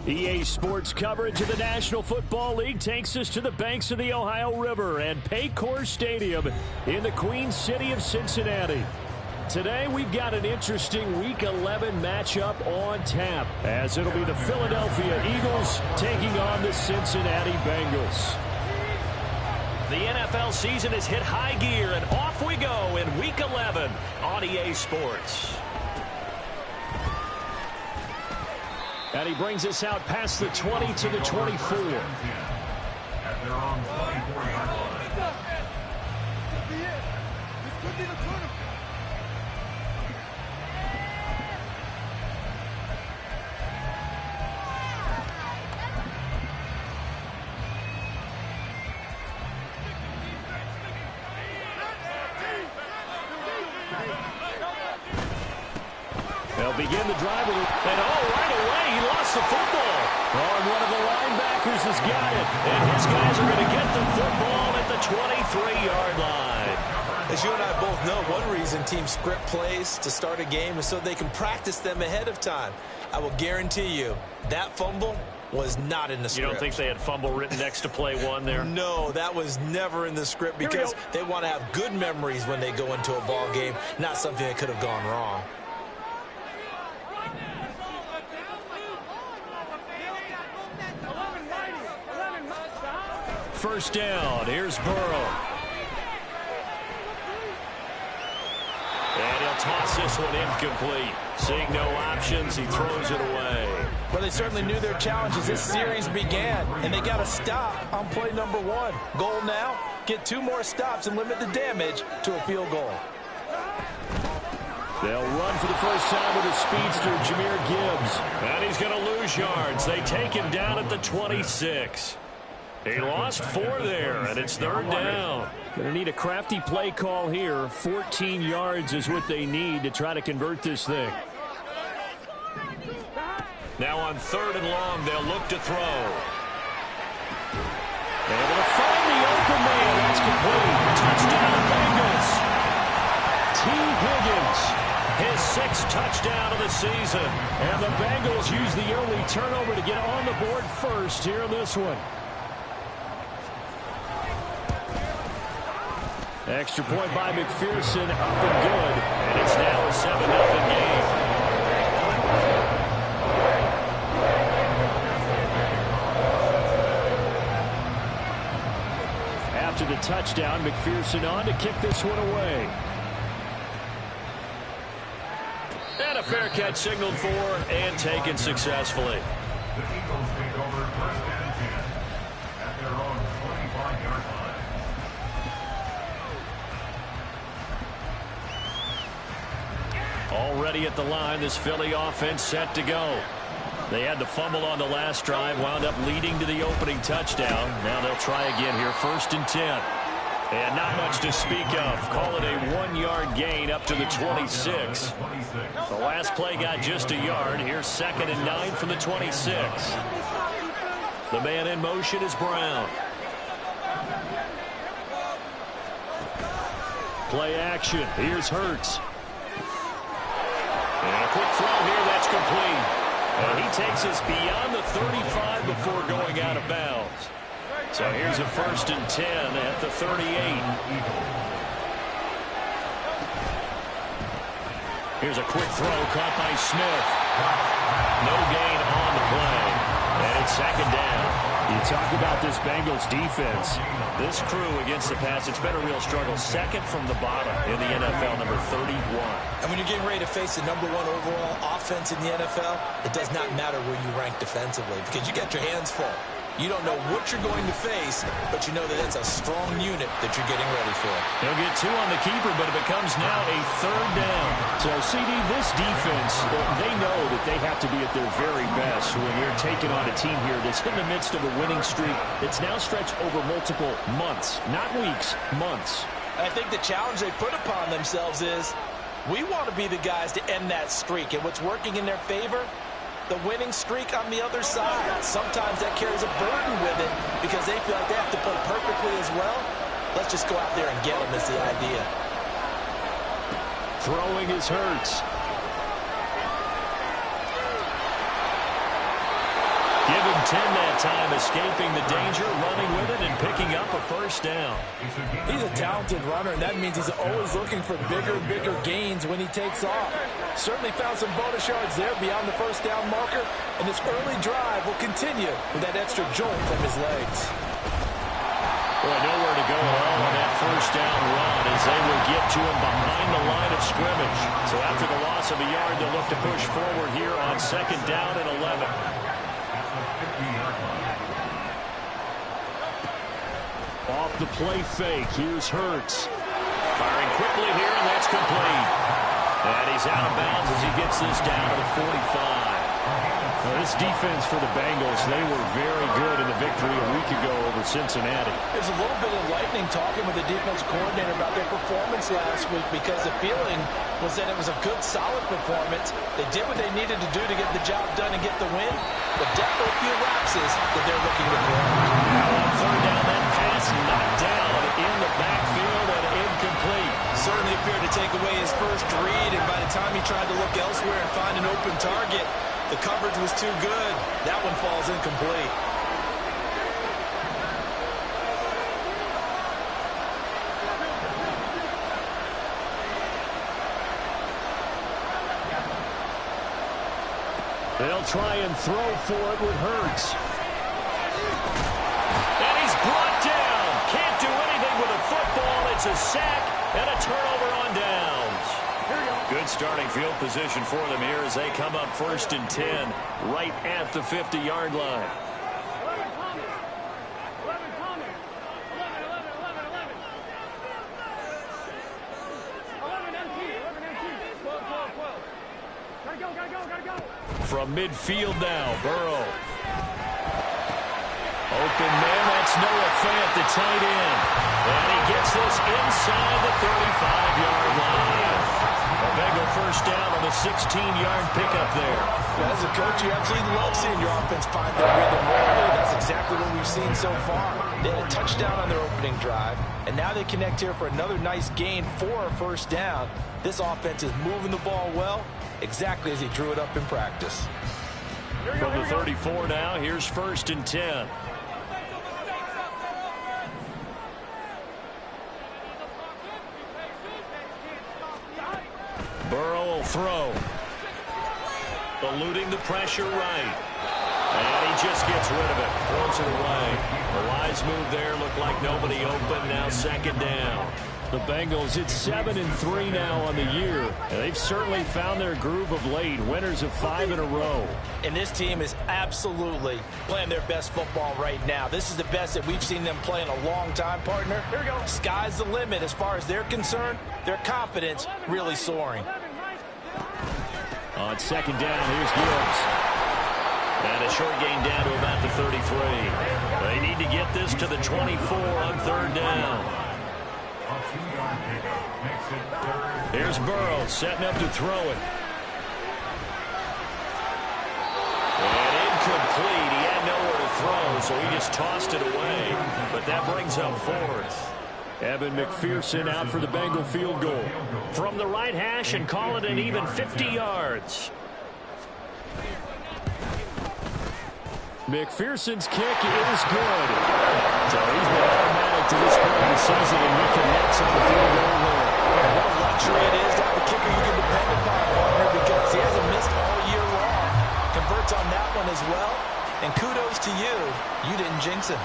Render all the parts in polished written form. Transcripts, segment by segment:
EA Sports coverage of the National Football League takes us to the banks of the Ohio River and Paycor Stadium in the Queen City of Cincinnati. Today, we've got an interesting Week 11 matchup on tap, as it'll be the Philadelphia Eagles taking on the Cincinnati Bengals. The NFL season has hit high gear, and off we go in Week 11 on EA Sports. And he brings us out past the 20 to the 24. At their own 24-yard line. They'll begin the drive with it, and right away he lost the football. Oh, and one of the linebackers has got it, and his guys are going to get the football at the 23-yard line. As you and I both know, one reason teams script plays to start a game is so they can practice them ahead of time. I will guarantee you that fumble was not in the script. You don't think they had fumble written next to play one there? No, that was never in the script because they want to have good memories when they go into a ball game, not something that could have gone wrong. First down, here's Burrow. And he'll toss this one incomplete. Seeing no options, he throws it away. Well, they certainly knew their challenge as this series began, and they got to stop on play number one. Goal now, get 2 more stops and limit the damage to a field goal. They'll run for the first time with a speedster, Jahmyr Gibbs. And he's going to lose yards. They take him down at the 26. He lost 4 there, and it's 3rd down. Going to need a crafty play call here. 14 yards is what they need to try to convert this thing. Now on 3rd and long, they'll look to throw. Able to find the open man. That's complete. Touchdown, Bengals. T. Higgins, his 6th touchdown of the season. And the Bengals use the early turnover to get on the board first here in this one. Extra point by McPherson, up and good, and it's now a 7-0 game. After the touchdown, McPherson on to kick this one away. And a fair catch signaled for and taken successfully. The Eagles take over 1st and 10 at their own 25-yard line. Already at the line, this Philly offense set to go. They had the fumble on the last drive, wound up leading to the opening touchdown. Now they'll try again here, 1st and 10. And not much to speak of. Call it a 1-yard gain up to the 26. The last play got just a yard. Here's 2nd and 9 from the 26. The man in motion is Brown. Play action. Here's Hurts. And a quick throw here, that's complete. And he takes us beyond the 35 before going out of bounds. So here's a 1st and 10 at the 38. Here's a quick throw caught by Smith. No gain on the play. And it's 2nd down. You talk about this Bengals defense. This crew against the pass, it's been a real struggle. 2nd from the bottom in the NFL, number 31. And when you're getting ready to face the number 1 overall offense in the NFL, it does not matter where you rank defensively because you got your hands full. You don't know what you're going to face, but you know that it's a strong unit that you're getting ready for. They'll get 2 on the keeper, but it becomes now a 3rd down. So, CD, this defense, they know that they have to be at their very best when you're taking on a team here that's in the midst of a winning streak. It's now stretched over multiple months, not weeks, months. I think the challenge they put upon themselves is we want to be the guys to end that streak, and what's working in their favor, the winning streak on the other side. Sometimes that carries a burden with it because they feel like they have to play perfectly as well. Let's just go out there and get them is the idea. Throwing is Hurts. Give him 10 that time, escaping the danger, running with it, and picking up a first down. He's a talented runner, and that means he's always looking for bigger and bigger gains when he takes off. Certainly found some bonus yards there beyond the first down marker, and this early drive will continue with that extra jolt from his legs. Boy, nowhere to go at all on that first down run as they will get to him behind the line of scrimmage. So after the loss of a yard, they'll look to push forward here on second down and 11. Off the play fake, here's Hurts. Firing quickly here, and that's complete. And he's out of bounds as he gets this down to the 45. Well, this defense for the Bengals, they were very good in the victory a week ago over Cincinnati. There's a little bit enlightening talking with the defense coordinator about their performance last week because the feeling was that it was a good, solid performance. They did what they needed to do to get the job done and get the win, but definitely a few lapses that they're looking to correct. Now on third down, that pass knocked down in the backfield and incomplete. Certainly appeared to take away his first read, and by the time he tried to look elsewhere and find an open target, the coverage was too good. That one falls incomplete. They'll try and throw for it with Hurts. And he's brought down. Can't do anything with a football. It's a sack and a turnover on downs. Good starting field position for them here as they come up first and 10 right at the 50-yard line. From midfield now, Burrow. Open man, that's Noah Fant, the tight end. And he gets this inside the 35-yard line. A Bengal first down on the 16-yard pickup there. As a coach, you absolutely love seeing your offense find their rhythm early. That's exactly what we've seen so far. They had a touchdown on their opening drive, and now they connect here for another nice gain for a first down. This offense is moving the ball well, exactly as he drew it up in practice. From the 34 now, here's first and 10. Burrow will throw. Eluding the pressure right. And he just gets rid of it. Throws it away. A wise move there. Looked like nobody open. Now second down. The Bengals, it's 7-3 now on the year. And they've certainly found their groove of late. Winners of 5 in a row. And this team is absolutely playing their best football right now. This is the best that we've seen them play in a long time, partner. Here we go. Sky's the limit as far as they're concerned. Their confidence really soaring. On second down, here's Gibbs. And a short gain down to about the 33. They need to get this to the 24 on third down. Here's Burrow setting up to throw it. And incomplete. He had nowhere to throw, so he just tossed it away. But that brings up fourth. Evan McPherson out for the Bengal field goal. From the right hash and call it an even 50 yards. McPherson's kick is good. So he's been automatic to this point of the season, and we can net on the field goal there. What a luxury it is to have a kicker you can depend upon, partner, because he hasn't missed all year long. Converts on that one as well. And kudos to you. You didn't jinx him.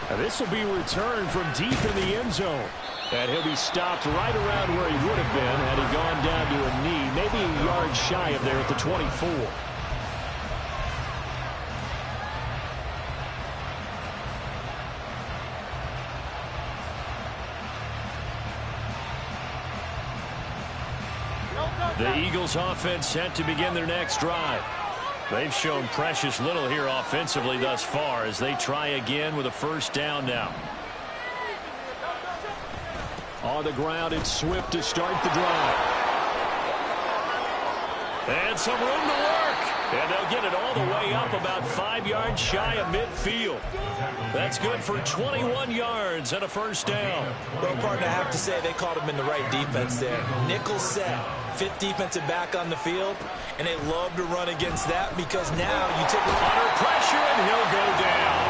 Now this will be returned from deep in the end zone. And he'll be stopped right around where he would have been had he gone down to a knee, maybe a yard shy of there at the 24. The Eagles offense set to begin their next drive. They've shown precious little here offensively thus far as they try again with a first down now. On the ground, it's Swift to start the drive. And some room to work. And they'll get it all the way up about 5 yards shy of midfield. That's good for 21 yards and a first down. Well, partner, I have to say they called him in the right defense there. Nickel set, fifth defensive back on the field, and they love to run against that because now you take him under pressure and he'll go down.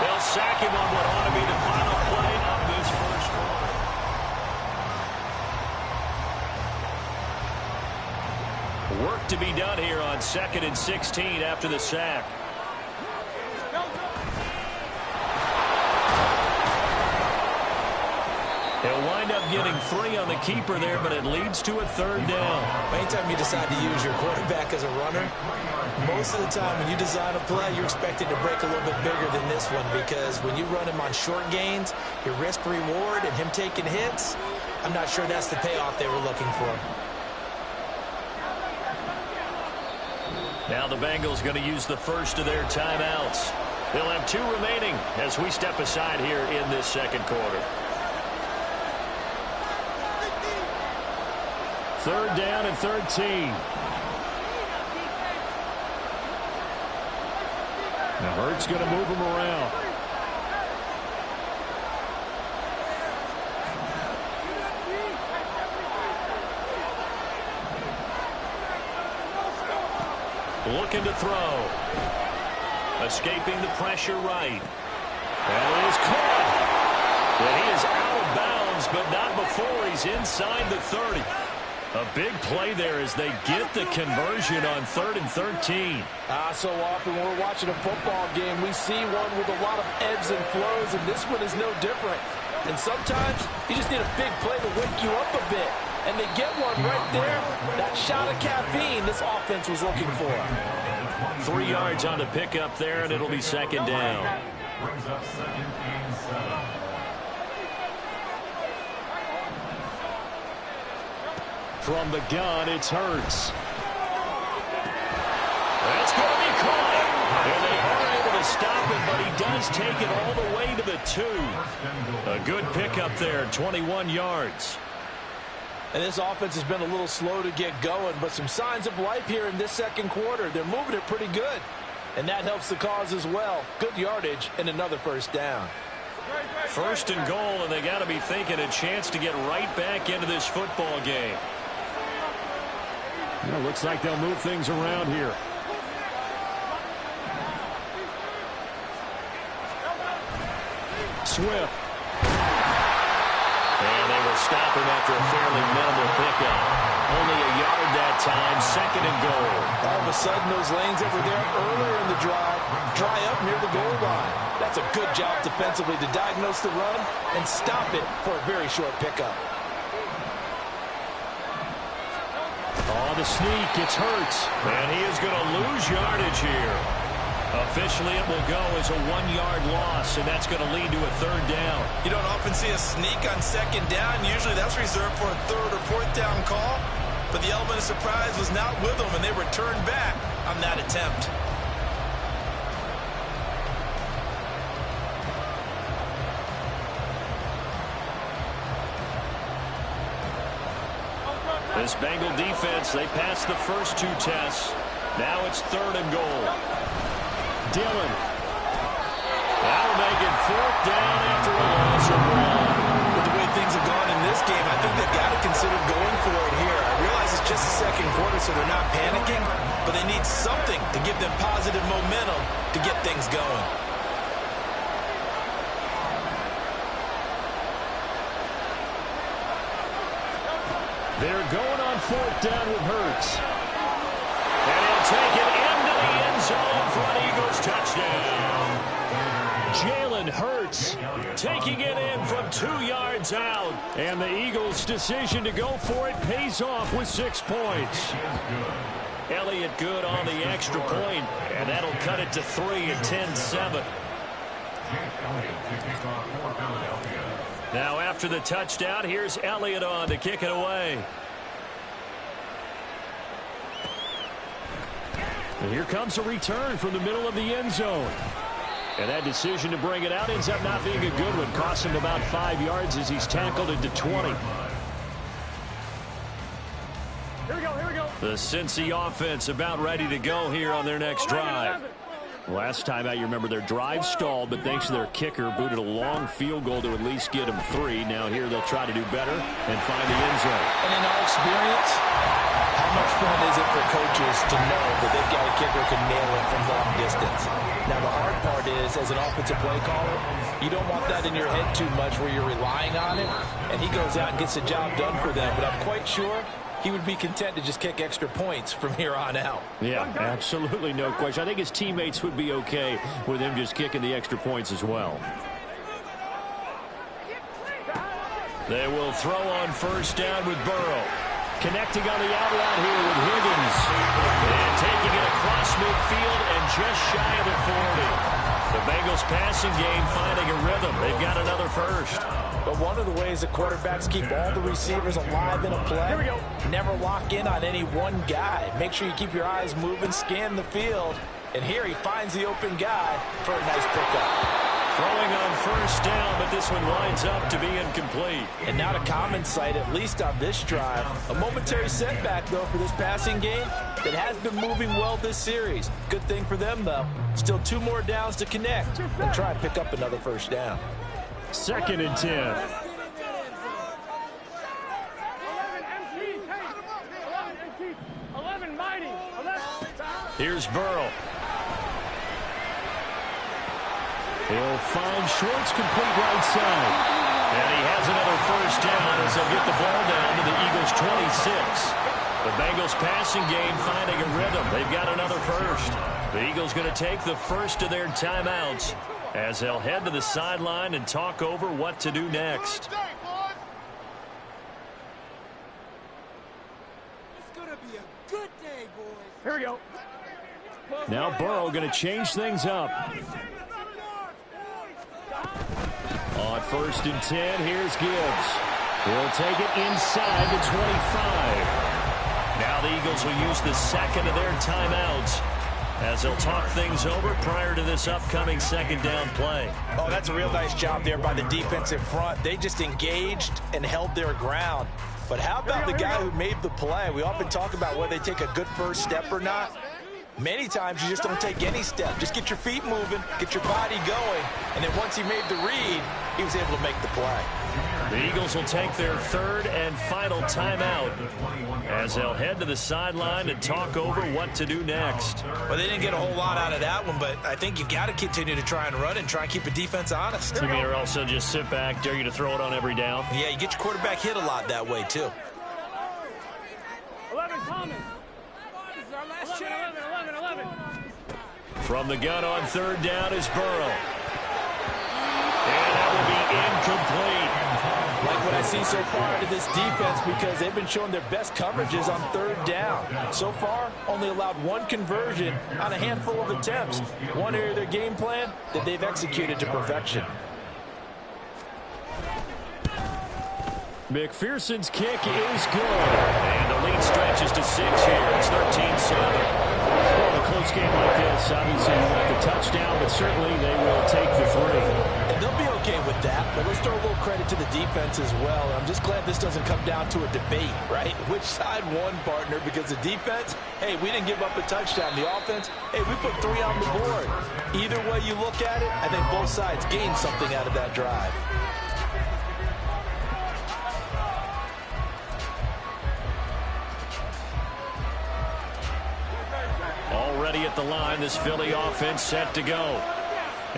They'll sack him on what ought to be the final play of this first quarter. Work to be done here on 2nd and 16 after the sack. He'll wind up getting 3 on the keeper there, but it leads to a third down. Anytime you decide to use your quarterback as a runner, most of the time when you design a play, you're expected to break a little bit bigger than this one because when you run him on short gains, your risk-reward and him taking hits, I'm not sure that's the payoff they were looking for. Now the Bengals going to use the first of their timeouts. They'll have 2 remaining as we step aside here in this second quarter. 3rd down and 13. Now Hurts going to move him around. Looking to throw. Escaping the pressure right. That is caught. And he is out of bounds, but not before he's inside the 30. A big play there as they get the conversion on 3rd and 13. So often when we're watching a football game, we see one with a lot of ebbs and flows, and this one is no different. And sometimes you just need a big play to wake you up a bit. And they get one right there. That shot of caffeine this offense was looking for. 3 yards on the pickup there, and it'll be 2nd down. Brings up 2nd and 7. From the gun, it's Hurts. That's going to be caught. And they are able to stop him, but he does take it all the way to the 2. A good pickup there, 21 yards. And this offense has been a little slow to get going, but some signs of life here in this second quarter. They're moving it pretty good, and that helps the cause as well. Good yardage and another first down. 1st and goal, and they got to be thinking a chance to get right back into this football game. Well, looks like they'll move things around here. Swift. And they will stop him after a fairly minimal pickup. Only a yard that time, 2nd and goal. All of a sudden, those lanes that were there earlier in the drive dry up near the goal line. That's a good job defensively to diagnose the run and stop it for a very short pickup. On the sneak, it's Hurts. And he is going to lose yardage here. Officially, it will go as a 1-yard loss, and that's going to lead to a 3rd down. You don't often see a sneak on 2nd down. Usually that's reserved for a 3rd or 4th down call. But the element of surprise was not with them, and they returned back on that attempt. This Bengal defense, they passed the first 2 tests. Now it's 3rd and goal. Dillon. That'll make it 4th down after a loss of 1. With the way things have gone in this game, I think they've got to consider going for it here. I realize it's just the second quarter, so they're not panicking, but they need something to give them positive momentum to get things going. They're going on 4th down with Hurts. And he'll take it into the end zone for an Eagles touchdown. Jalen Hurts taking it in from 2 yards out. And the Eagles' decision to go for it pays off with 6 points. Elliott good on the extra point, and that'll cut it to 3 at 10-7. Now after the touchdown, here's Elliott on to kick it away. And here comes a return from the middle of the end zone. And that decision to bring it out ends up not being a good one. Costs him about 5 yards as he's tackled into 20. The Cincy offense about ready to go here on their next drive. Last time out, you remember their drive stalled, but thanks to their kicker, booted a long field goal to at least get them 3. Now here they'll try to do better and find the end zone. And in our experience, how much fun is it for coaches to know that they've got a kicker who can nail it from long distance? Now, the hard part is, as an offensive play caller, you don't want that in your head too much where you're relying on it, and he goes out and gets the job done for them. But I'm quite sure he would be content to just kick extra points from here on out. Yeah, absolutely no question. I think his teammates would be okay with him just kicking the extra points as well. They will throw on first down with Burrow. Connecting on the out route here with Higgins. And taking it across midfield and just shy of the 40. The Bengals passing game finding a rhythm. They've got another first. But one of the ways the quarterbacks keep all the receivers alive in a play, never lock in on any one guy. Make sure you keep your eyes moving, scan the field. And here he finds the open guy for a nice pickup. Throwing on first down, but this one winds up to be incomplete. And not a common sight, at least on this drive. A momentary setback, though, for this passing game that has been moving well this series. Good thing for them, though. Still 2 more downs to connect and try and pick up another first down. 2nd and 10. Here's Burrow. He'll find Schwartz complete right side. And he has another first down as they'll get the ball down to the Eagles' 26. The Bengals passing game finding a rhythm. They've got another first. The Eagles going to take the first of their timeouts as they'll head to the sideline and talk over what to do next. It's going to be a good day, boys. Here we go. Now Burrow going to change things up. On 1st and 10, here's Gibbs. He'll take it inside the 25. Now the Eagles will use the second of their timeouts as they'll talk things over prior to this upcoming 2nd down play. Oh, that's a real nice job there by the defensive front. They just engaged and held their ground. But how about the guy who made the play? We often talk about whether they take a good first step or not. Many times you just don't take any step. Just get your feet moving, get your body going, and then once he made the read, he was able to make the play. The Eagles will take their 3rd and final timeout as they'll head to the sideline and talk over what to do next. Well, they didn't get a whole lot out of that one, but I think you've got to continue to try and run and try and keep the defense honest. You mean, or also just sit back, dare you to throw it on every down? Yeah, you get your quarterback hit a lot that way, too. 11 coming. This is our last chance. 11. From the gun on 3rd down is Burrow. And that will be incomplete. Like what I see so far out of this defense because they've been showing their best coverages on 3rd down. So far, only allowed 1 conversion on a handful of attempts. One area of their game plan that they've executed to perfection. McPherson's kick is good. And the lead stretches to 6 here. It's 13-7. Well, a close game like this, obviously you want the touchdown, but certainly they will take the 3. And they'll be okay with that, but let's throw a little credit to the defense as well. I'm just glad this doesn't come down to a debate, right? Which side won, partner? Because the defense, hey, we didn't give up a touchdown. The offense, hey, we put 3 on the board. Either way you look at it, I think both sides gained something out of that drive. Already at the line, this Philly offense set to go.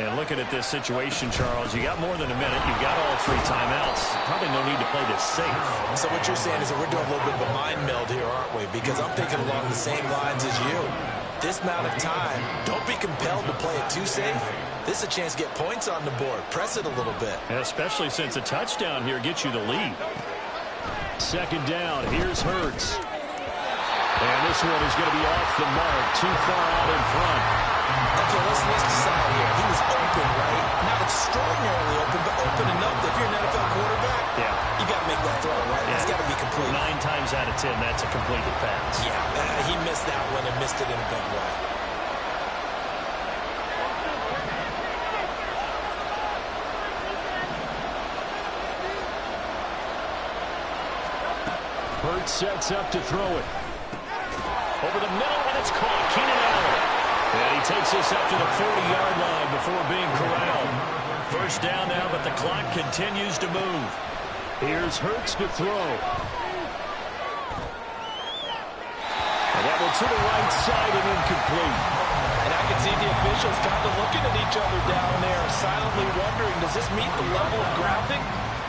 And looking at this situation, Charles, you got more than a minute. You've got all 3 timeouts. Probably no need to play this safe. So what you're saying is that we're doing a little bit of a mind meld here, aren't we? Because I'm thinking along the same lines as you. This amount of time, don't be compelled to play it too safe. This is a chance to get points on the board. Press it a little bit. And especially since a touchdown here gets you the lead. 2nd down, here's Hurts. And this one is going to be off the mark, too far out in front. Okay, let's decide here. He was open, right? Not extraordinarily open, but open enough that if you're an NFL quarterback, you got to make that throw, right? It's got to be complete. 9 times out of 10, that's a completed pass. Yeah, he missed that one and missed it in a big way. Hurts sets up to throw it. Over the middle, and it's caught. Keenan Allen. And he takes this up to the 40-yard line before being corralled. First down now, but the clock continues to move. Here's Hurts to throw. And that one to the right side and incomplete. And I can see the officials kind of looking at each other down there, silently wondering, does this meet the level of grounding?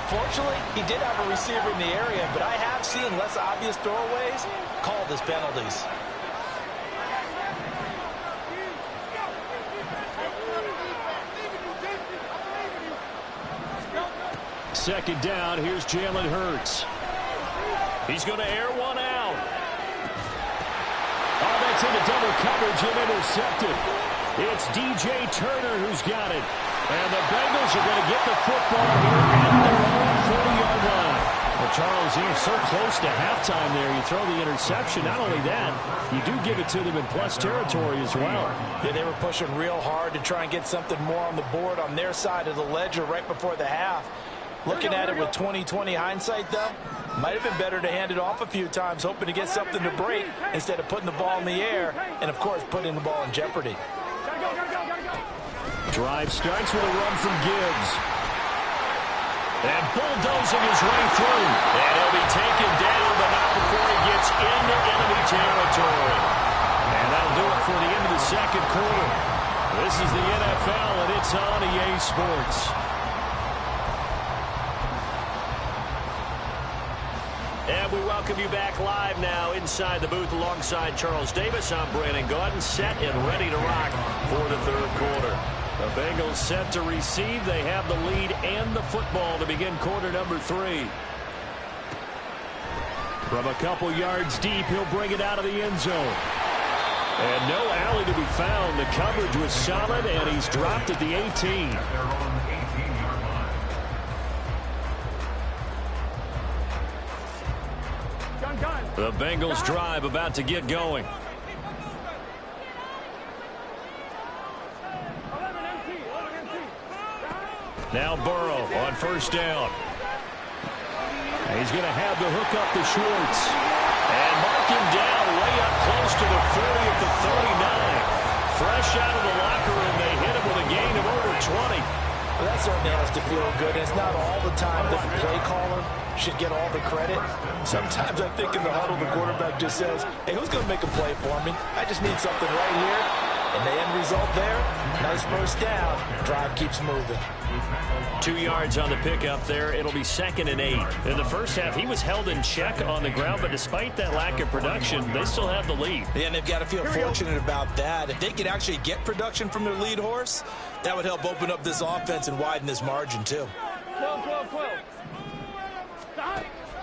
Fortunately, he did have a receiver in the area, but I have seen less obvious throwaways called as penalties. Second down, here's Jalen Hurts. He's going to air one out. Oh, that's into double coverage and intercepted. It's DJ Turner who's got it. And the Bengals are going to get the football here at their own 40-yard line. Well, Charles, you're so close to halftime there. You throw the interception. Not only that, you do give it to them in plus territory as well. Yeah, they were pushing real hard to try and get something more on the board on their side of the ledger right before the half. Looking at it with 20/20 hindsight, though, might have been better to hand it off a few times, hoping to get something to break instead of putting the ball in the air and, of course, putting the ball in jeopardy. Drive starts with a run from Gibbs. And bulldozing his way through. And he'll be taken down, but not before he gets into enemy territory. And that'll do it for the end of the second quarter. This is the NFL, and it's on EA Sports. And we welcome you back live now inside the booth alongside Charles Davis. I'm Brandon Gaudin, set and ready to rock for the third quarter. The Bengals set to receive. They have the lead and the football to begin quarter number 3. From a couple yards deep, he'll bring it out of the end zone. And no alley to be found. The coverage was solid, and he's dropped at the 18. The Bengals drive about to get going. Now Burrow on first down. And he's going to have the hook up to Schwartz. And mark him down way up close to the 40 at the 39. Fresh out of the locker room, they hit him with a gain of over 20. Well, that certainly has to feel good. It's not all the time that the play caller should get all the credit. Sometimes I think in the huddle, the quarterback just says, hey, who's going to make a play for me? I just need something right here. And the end result there, nice first down. Drive keeps moving. 2 yards on the pickup there. It'll be 2nd and 8. In the first half, he was held in check on the ground, but despite that lack of production, they still have the lead. Yeah, and they've got to feel fortunate about that. If they could actually get production from their lead horse, that would help open up this offense and widen this margin, too. 12.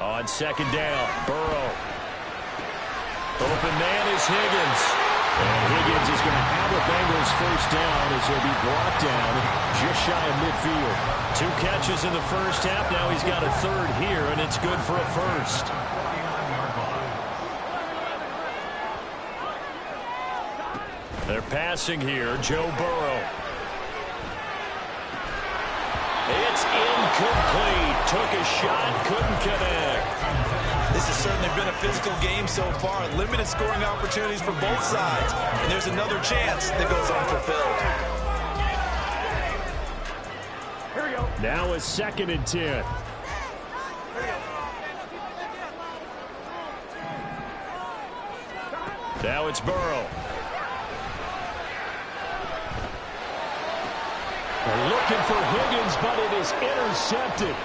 On second down, Burrow. Open man is Higgins. And Higgins is going to have the Bengals first down as he'll be brought down just shy of midfield. 2 catches in the first half. Now he's got a third here, and it's good for a first. They're passing here. Joe Burrow. It's incomplete. Took a shot, couldn't connect. This has certainly been a physical game so far. Limited scoring opportunities for both sides. And there's another chance that goes unfulfilled. Here we go. Now it's 2nd and 10. Now it's Burrow. They're looking for Higgins, but it is intercepted.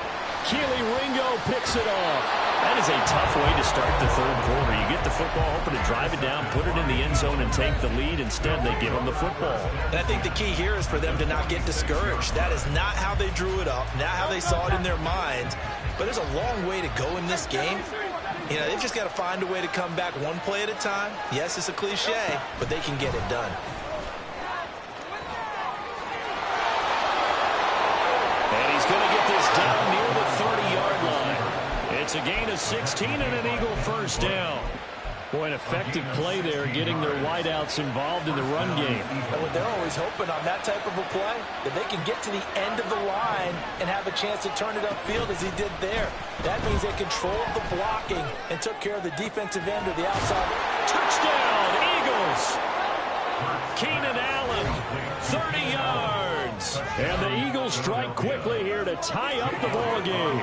Keely Ringo picks it off. That is a tough way to start the third quarter. You get the football, hoping to drive it down, put it in the end zone, and take the lead. Instead, they give them the football. And I think the key here is for them to not get discouraged. That is not how they drew it up, not how they saw it in their minds. But there's a long way to go in this game. You know, they've just got to find a way to come back one play at a time. Yes, it's a cliche, but they can get it done. And he's going to get this down near the 30-yard line. It's a gain of 16 and an Eagle first down. Boy, an effective play there, getting their wideouts involved in the run game. And what they're always hoping on that type of a play, that they can get to the end of the line and have a chance to turn it upfield as he did there. That means they controlled the blocking and took care of the defensive end or the outside. Touchdown, Eagles! Keenan Allen, 30 yards. And the Eagles strike quickly here to tie up the ball game.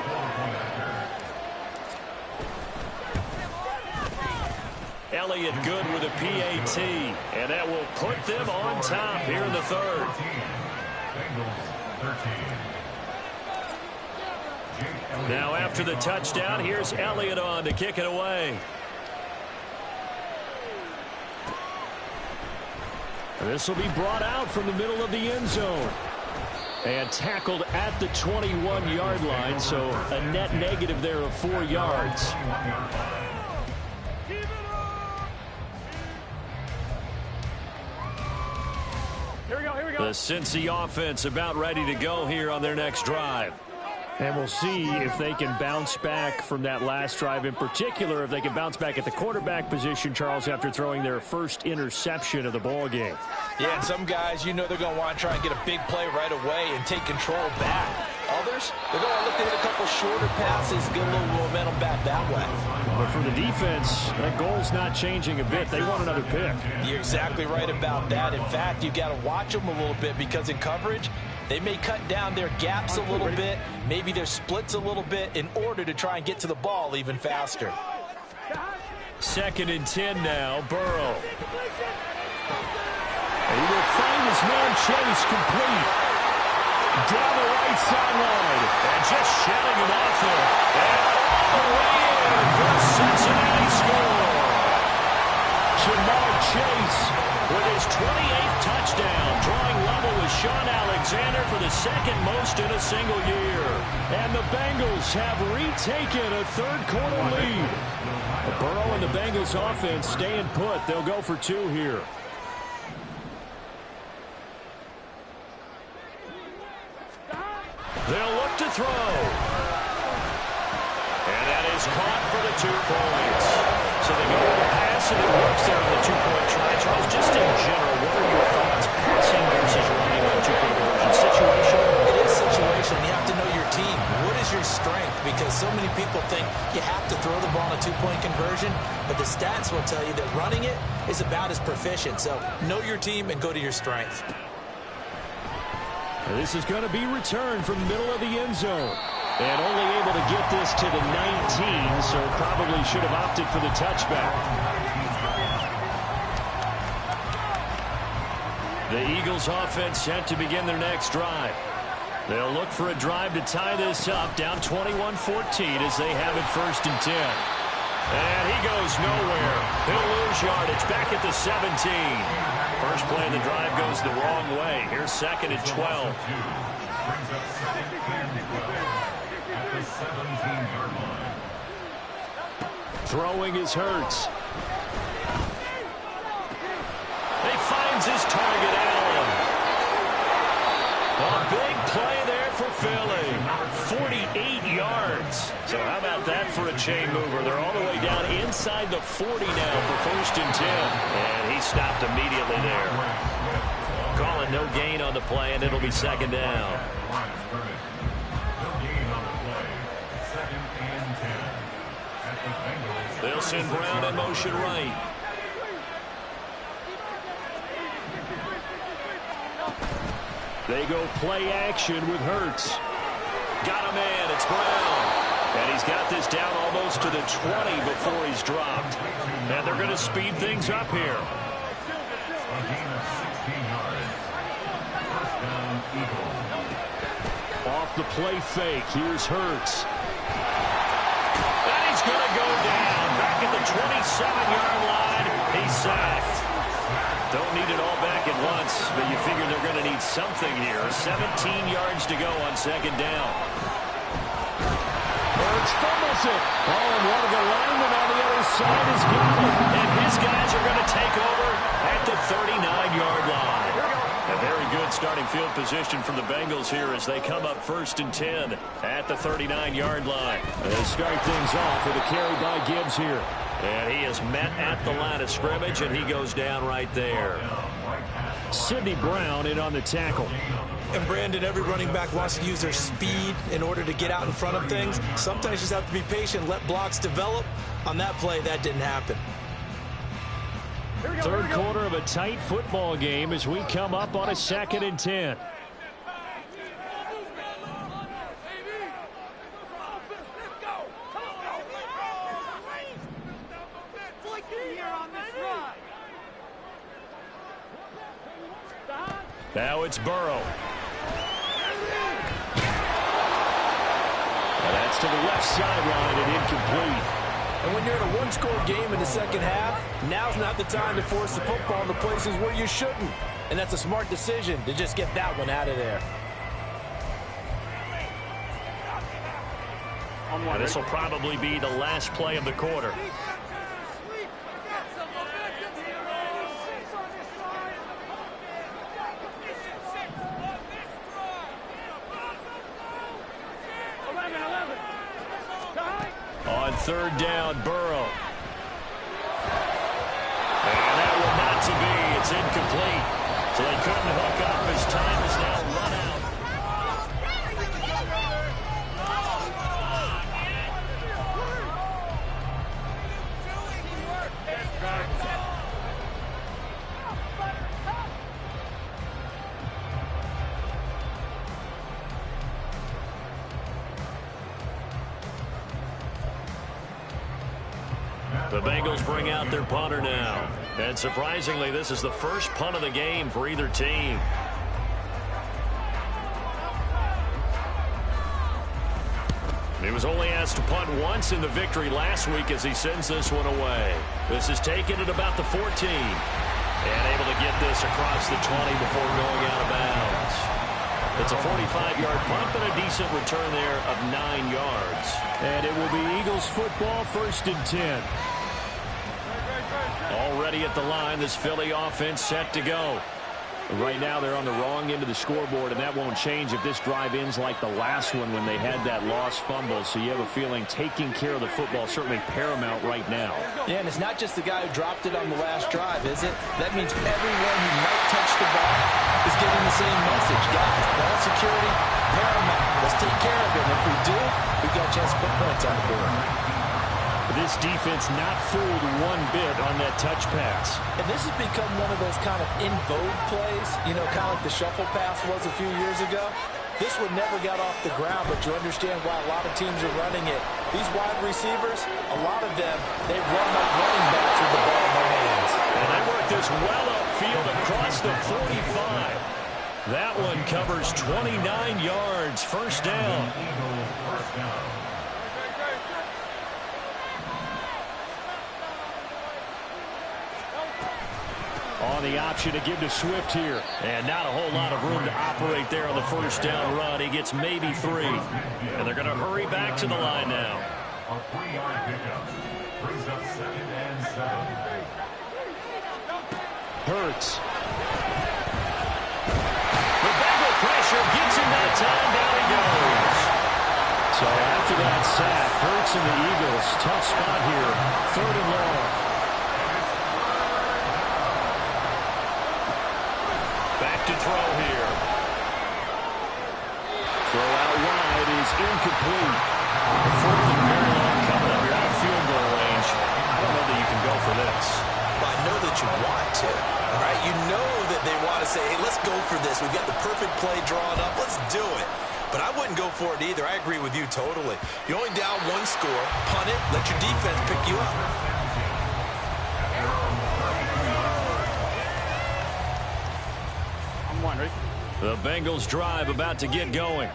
Elliott good with a PAT, and that will put them on top here in the third. Now after the touchdown, here's Elliott on to kick it away. This will be brought out from the middle of the end zone. And tackled at the 21-yard line, so a net negative there of 4 yards. The Cincy offense about ready to go here on their next drive. And we'll see if they can bounce back from that last drive, in particular if they can bounce back at the quarterback position, Charles, after throwing their first interception of the ball game. Yeah, and some guys, you know they're going to want to try and get a big play right away and take control back. Others, they're going to look to hit a couple shorter passes, get a little momentum back that way. But for the defense, that goal's not changing a bit. They want another pick. You're exactly right about that. In fact, you've got to watch them a little bit because in coverage, they may cut down their gaps a little bit, maybe their splits a little bit in order to try and get to the ball even faster. 2nd and 10 now, Burrow. He will find his man Chase complete. Down the right sideline. And just shedding him off there. And away in for Cincinnati score. Jamar Chase with his 28th touchdown, drawing level with Sean Alexander for the 2nd most in a single year. And the Bengals have retaken a 3rd-quarter lead. Burrow and the Bengals offense staying put. They'll go for 2 here. They'll look to throw. And that is caught for the 2 points. So they go with a pass, and it works there on the 2-point try. Charles, just in general, what are your thoughts passing versus running on 2-point conversion? Situational? It is situational. You have to know your team. What is your strength? Because so many people think you have to throw the ball on a 2-point conversion, but the stats will tell you that running it is about as proficient. So know your team and go to your strength. This is going to be returned from the middle of the end zone. And only able to get this to the 19, so probably should have opted for the touchback. The Eagles offense set to begin their next drive. They'll look for a drive to tie this up, down 21-14 as they have it 1st and 10. And he goes nowhere. He'll lose yardage back at the 17. First play of the drive goes the wrong way. Here's 2nd and 12. Throwing is Hurts. He finds his target, Allen. A big play there for Philly. 48 yards. So how about that for a chain mover? They're all the way down inside the 40 now for 1st and 10. And he stopped immediately there. Calling no gain on the play, and it'll be 2nd down. They'll send Brown in motion right. They go play action with Hurts. Got a man, it's Brown. And he's got this down almost to the 20 before he's dropped. And they're going to speed things up here. Off the play fake, here's Hurts. And he's going to go down. Back at the 27-yard line, he's sacked. Don't need it all back at once, but you figure they're going to need something here. 17 yards to go on 2nd down. Hurts fumbles it. Oh, and one of the linemen on the other side has got it. And his guys are going to take over at the 39-yard line. A very good starting field position for the Bengals here as they come up 1st and 10 at the 39-yard line. They start things off with a carry by Gibbs here. And he is met at the line of scrimmage, and he goes down right there. Sidney Brown in on the tackle. And Brandon, every running back wants to use their speed in order to get out in front of things. Sometimes you just have to be patient, let blocks develop. On that play, that didn't happen. Third quarter of a tight football game as we come up on a 2nd and 10. Now it's Burrow. And that's to the left sideline and incomplete. And when you're in a one-score game in the second half, now's not the time to force the football into places where you shouldn't. And that's a smart decision to just get that one out of there. This will probably be the last play of the quarter. On third down, Burrow. And that will not to be. It's incomplete. So they couldn't hook up as time is now run out. The Bengals bring out their punter now. And surprisingly, this is the first punt of the game for either team. He was only asked to punt once in the victory last week as he sends this one away. This is taken at about the 14. And able to get this across the 20 before going out of bounds. It's a 45-yard punt, but a decent return there of 9 yards. And it will be Eagles football, 1st and 10. Already at the line, this Philly offense set to go. Right now, they're on the wrong end of the scoreboard, and that won't change if this drive ends like the last one when they had that lost fumble. So you have a feeling taking care of the football certainly paramount right now. Yeah, and it's not just the guy who dropped it on the last drive, is it? That means everyone who might touch the ball is getting the same message. Guys, ball security, paramount. Let's take care of it. If we do, we've got a chance to put points on the board. This defense not fooled one bit on that touch pass. And this has become one of those kind of in vogue plays, you know, kind of like the shuffle pass was a few years ago. This one never got off the ground, but you understand why a lot of teams are running it. These wide receivers, a lot of them, they run like running backs with the ball in their hands. And they work this well upfield across the 45. That one covers 29 yards, 1st down. On the option to give to Swift here. And not a whole lot of room to operate there on the 1st down run. He gets maybe 3. And they're going to hurry back to the line now. A 3-yard pickup brings up 2nd and 7. Hurts. The Bengal pressure gets him that time. Down he goes. So after that sack, Hurts and the Eagles, tough spot here. 3rd and long. Back to throw here. Throw out wide is incomplete. 4th and very long coming up. You're out of field goal range. I don't know that you can go for this. Well, I know that you want to, right? You know that they want to say, hey, let's go for this. We've got the perfect play drawn up. Let's do it. But I wouldn't go for it either. I agree with you totally. You're only down 1 score. Punt it. Let your defense pick you up. The Bengals drive about to get going.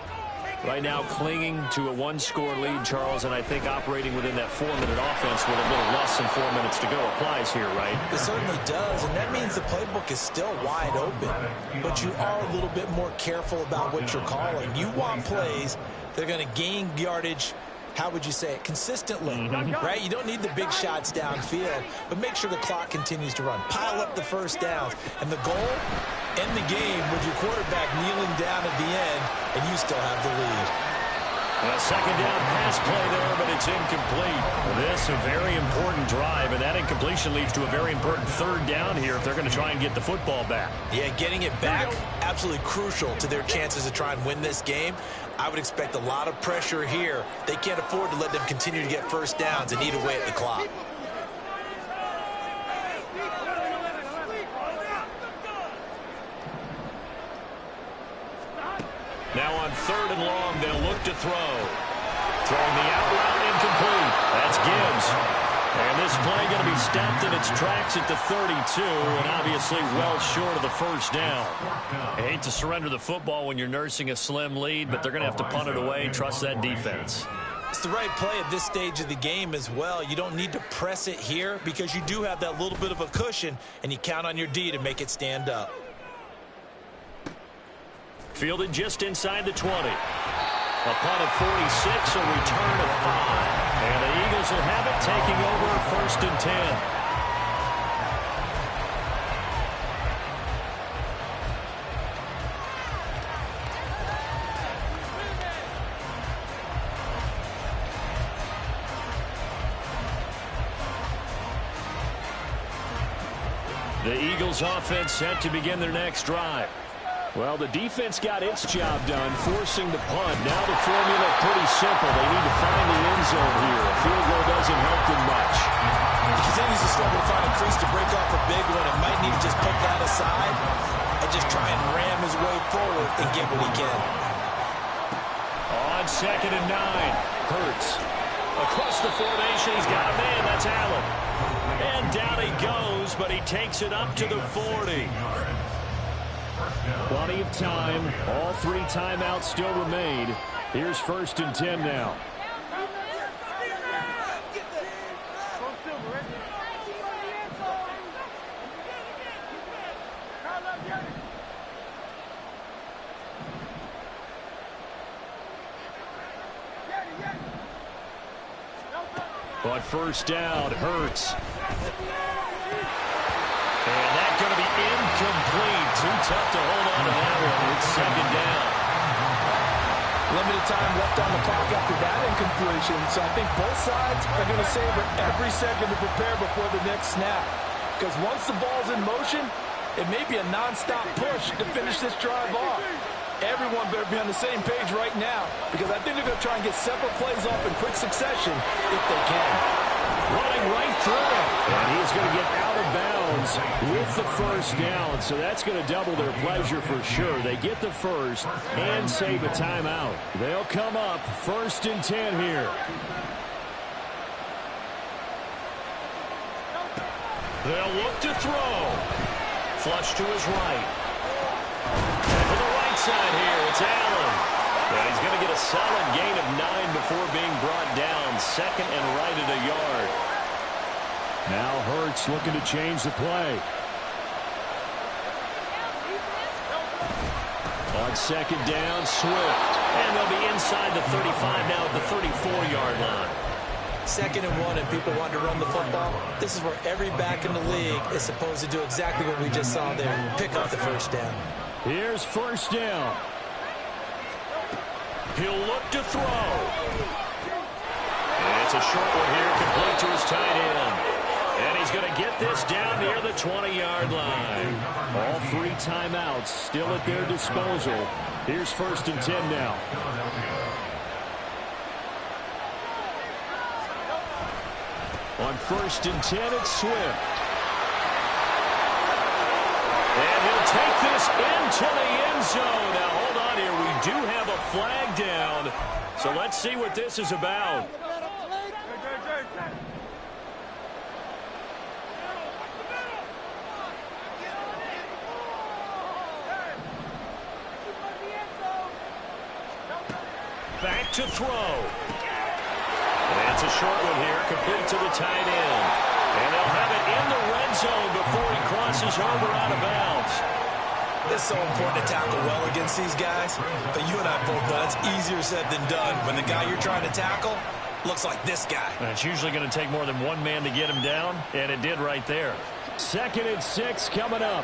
Right now clinging to a 1-score lead, Charles, and I think operating within that 4-minute offense with a little less than 4 minutes to go applies here, right? It certainly does, and that means the playbook is still wide open. But you are a little bit more careful about what you're calling. You want plays that are going to gain yardage, how would you say it, consistently, right? You don't need the big shots downfield, but make sure the clock continues to run. Pile up the 1st downs, and the goal, end the game with your quarterback kneeling down at the end, and you still have the lead. A second down pass play there, but it's incomplete. This a very important drive, and that incompletion leads to a very important third down here if they're going to try and get the football back. Yeah, getting it back, absolutely crucial to their chances to try and win this game. I would expect a lot of pressure here. They can't afford to let them continue to get first downs and eat away at the clock. Now on 3rd and long, they'll look to throw. Throwing the out route incomplete. That's Gibbs. And this play going to be stopped in its tracks at the 32, and obviously well short of the first down. I hate to surrender the football when you're nursing a slim lead, but they're going to have to punt it away and trust that defense. It's the right play at this stage of the game as well. You don't need to press it here because you do have that little bit of a cushion, and you count on your D to make it stand up. Fielded just inside the 20. A punt of 46, a return of 5. And the Eagles will have it, taking over 1st and 10. The Eagles offense set to begin their next drive. Well, the defense got its job done, forcing the punt. Now the formula pretty simple. They need to find the end zone here. A field goal doesn't help them much. He continues to struggle to find a crease to break off a big one and might need to just put that aside and just try and ram his way forward and get what he can. On 2nd and 9, Hurts. Across the formation, he's got a man. That's Allen. And down he goes, but he takes it up to the 40. Plenty of time. All 3 timeouts still remain. Here's 1st and 10 now. But first down, Hurts. And that's going to be incomplete. Too tough to hold on to that one. It's 2nd down. Limited time left on the clock after that incompletion. So I think both sides are going to savor every second to prepare before the next snap. Because once the ball's in motion, it may be a nonstop push to finish this drive off. Everyone better be on the same page right now, because I think they're going to try and get several plays off in quick succession if they can. Running right through it. And he's going to get out of bounds with the first down. So that's going to double their pleasure for sure. They get the first and save a timeout. They'll come up 1st and 10 here. They'll look to throw. Flush to his right. And to the right side here, it's Allen. And he's going to get a solid gain of 9 before being brought down. 2nd and right at a yard. Now Hurts looking to change the play. On 2nd down, Swift. And they'll be inside the 35 now at the 34-yard line. 2nd and 1 and people want to run the football. This is where every back in the league is supposed to do exactly what we just saw there. Pick up the first down. Here's first down. He'll look to throw. And it's a short one here, complete to his tight end. And he's going to get this down near the 20-yard line. All 3 timeouts still at their disposal. Here's 1st and 10 now. On 1st and 10, it's Swift. And he'll take this into the end zone. Now, hold on here. We do have a flag down. So let's see what this is about. Back to throw. And it's a short one here, complete to the tight end. And they'll have it in the red zone before he crosses over out of bounds. It's so important to tackle well against these guys. But you and I both know it's easier said than done. When the guy you're trying to tackle looks like this guy. And it's usually going to take more than one man to get him down, and it did right there. 2nd and 6 coming up.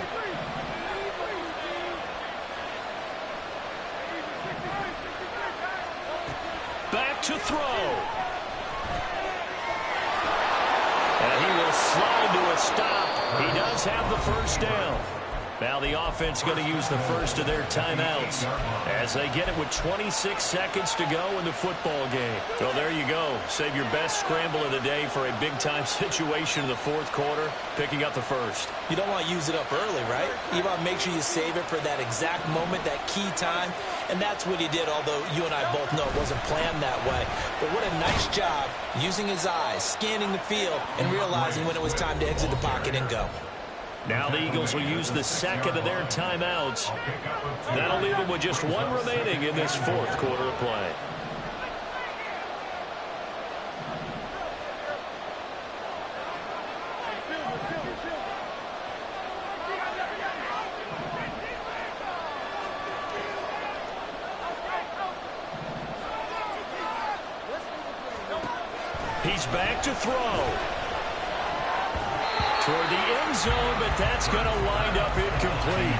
stop. He does have the first down. Now the offense going to use the first of their timeouts as they get it with 26 seconds to go in the football game. So there you go. Save your best scramble of the day for a big-time situation in the fourth quarter, picking up the first. You don't want to use it up early, right? You want to make sure you save it for that exact moment, that key time, and that's what he did, although you and I both know it wasn't planned that way. But what a nice job using his eyes, scanning the field, and realizing when it was time to exit the pocket and go. Now the Eagles will use the second of their timeouts. That'll leave them with just one remaining in this fourth quarter of play. He's back to throw. Toward the end zone, but that's going to wind up incomplete.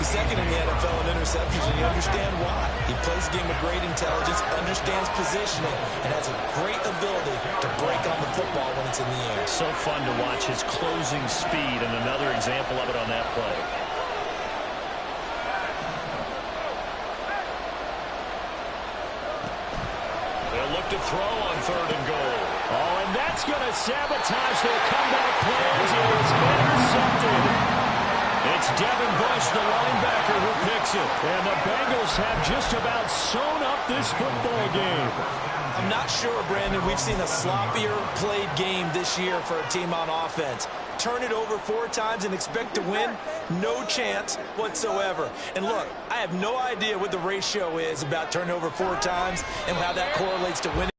He's second in the NFL in interceptions, and you understand why. He plays a game of great intelligence, understands positioning, and has a great ability to break on the football when it's in the air. So fun to watch his closing speed, and another example of it on that play. They'll look to throw on third and goal. Oh, and that's going to sabotage their comeback plans. It is intercepted. It's Devin Bush, the linebacker, who picks it. And the Bengals have just about sewn up this football game. I'm not sure, Brandon, we've seen a sloppier played game this year for a team on offense. Turn it over 4 times and expect to win? No chance whatsoever. And look, I have no idea what the ratio is about turning over 4 times and how that correlates to winning.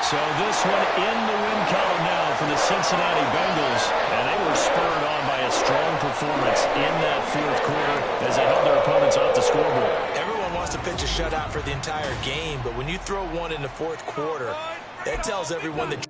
So this one in the win column now for the Cincinnati Bengals. And they were spurred on by a strong performance in that fourth quarter as they held their opponents off the scoreboard. Everyone wants to pitch a shutout for the entire game, but when you throw one in the fourth quarter, that tells everyone that